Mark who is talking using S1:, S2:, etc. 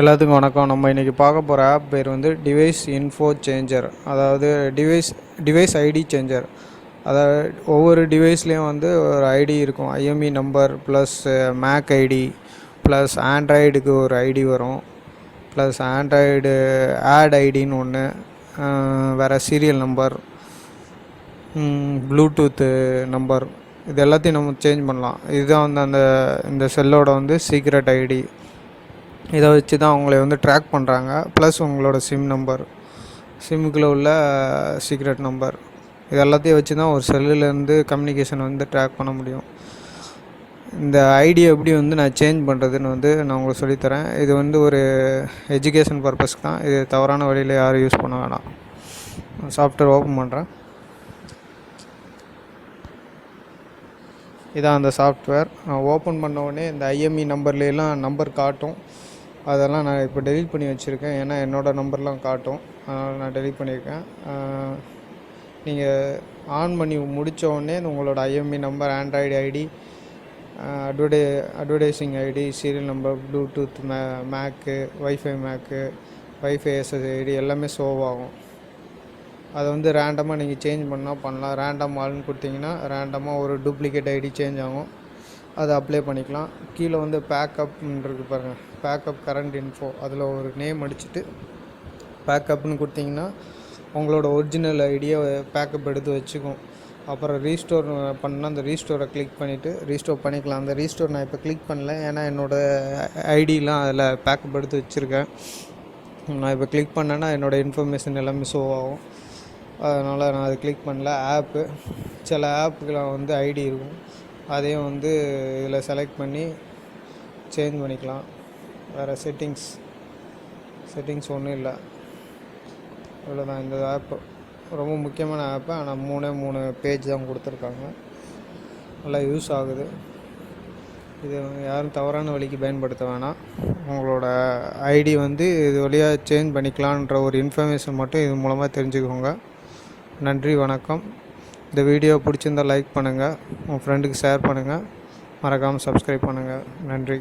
S1: எல்லாத்துக்கும் வணக்கம். நம்ம இன்றைக்கி பார்க்க போகிற ஆப் பேர் வந்து டிவைஸ் இன்ஃபோ சேஞ்சர். அதாவது டிவைஸ் ஐடி சேஞ்சர். அதாவது ஒவ்வொரு டிவைஸ்லேயும் வந்து ஒரு ஐடி இருக்கும். IMEI number plus MAC ID plus ஆண்ட்ராய்டுக்கு ஒரு ஐடி வரும், ப்ளஸ் ஆண்ட்ராய்டு ஆட் ஐடின்னு ஒன்று, வேறு சீரியல் நம்பர், ப்ளூடூத்து நம்பர், இது எல்லாத்தையும் நம்ம சேஞ்ச் பண்ணலாம். இதுதான் வந்து இந்த செல்லோட வந்து சீக்ரெட் ஐடி. இதை வச்சு தான் அவங்கள வந்து ட்ராக் பண்ணுறாங்க. ப்ளஸ் உங்களோட சிம்முக்குள்ளே உள்ள சீக்ரெட் நம்பர், இது எல்லாத்தையும் வச்சு தான் ஒரு செல்லுலேருந்து கம்யூனிகேஷன் வந்து ட்ராக் பண்ண முடியும். இந்த ஐடியை எப்படி வந்து நான் சேஞ்ச் பண்ணுறதுன்னு வந்து நான் உங்களுக்கு சொல்லித்தரேன். இது வந்து ஒரு எஜுகேஷன் பர்பஸ்க்கு தான். இது தவறான வழியில் யாரும் யூஸ் பண்ண வேணாம். சாஃப்ட்வேர் ஓப்பன் பண்ணுறேன். இதான் அந்த சாஃப்ட்வேர். நான் ஓப்பன் பண்ண உடனே இந்த ஐஎம்இ நம்பர்லாம் நம்பர் காட்டும். அதெல்லாம் நான் இப்போ டெலீட் பண்ணி வச்சுருக்கேன். ஏன்னா என்னோடய நம்பர்லாம் காட்டும், அதனால் நான் டெலீட் பண்ணியிருக்கேன். நீங்கள் ஆன் பண்ணி முடித்த உடனே உங்களோட IMEI number, Android ID, advertising ID, serial number, Bluetooth MAC, WiFi SSID எல்லாமே ஷோவ் ஆகும். அதை வந்து ரேண்டமாக நீங்கள் சேஞ்ச் பண்ணலாம். ரேண்டம் ஆல்னு கொடுத்தீங்கன்னா ரேண்டமாக ஒரு டூப்ளிகேட் ஐடி சேஞ்ச் ஆகும். அதை அப்ளை பண்ணிக்கலாம். கீழே வந்து பேக்கப்ன்றது பாருங்கள், பேக்கப் கரண்ட் இன்ஃபோ, அதில் ஒரு நேம் அடிச்சுட்டு பேக்கப்னு கொடுத்தீங்கன்னா உங்களோட ஒரிஜினல் ஐடியை பேக்கப் எடுத்து வச்சுக்கும். அப்புறம் ரீஸ்டோர் பண்ணால் அந்த ரீஸ்டோரை கிளிக் பண்ணிவிட்டு ரீஸ்டோர் பண்ணிக்கலாம். அந்த ரீஸ்டோர் நான் இப்போ கிளிக் பண்ணல, ஏன்னா என்னோடய ஐடியெலாம் அதில் பேக்கப் எடுத்து வச்சுருக்கேன். நான் இப்போ கிளிக் பண்ணேன்னா என்னோடய இன்ஃபர்மேஷன் எல்லாமே ஷோ ஆகும். அதனால் நான் அதை கிளிக் பண்ணல. சில ஆப்புக்கெலாம் வந்து ஐடி இருக்கும், அதையும் வந்து இதில் செலக்ட் பண்ணி சேஞ்ச் பண்ணிக்கலாம். வேறு செட்டிங்ஸ் ஒன்றும் இல்லை, இவ்வளோதான். இந்த ஆப்பு ரொம்ப முக்கியமான ஆப்பு. ஆனால் 3 பேஜ் தான் கொடுத்துருக்காங்க. நல்லா யூஸ் ஆகுது. இது யாரும் தவறான வழிக்கு பயன்படுத்த வேணாம். உங்களோட ஐடி வந்து இது வழியாக சேஞ்ச் பண்ணிக்கலான்ற ஒரு இன்ஃபர்மேஷன் மட்டும் இது மூலமாக தெரிஞ்சுக்கோங்க. நன்றி, வணக்கம். இந்த வீடியோ பிடிச்சிருந்தால் லைக் பண்ணுங்கள், உங்கள் ஃப்ரெண்டுக்கு ஷேர் பண்ணுங்கள், மறக்காமல் சப்ஸ்கிரைப் பண்ணுங்கள். நன்றி.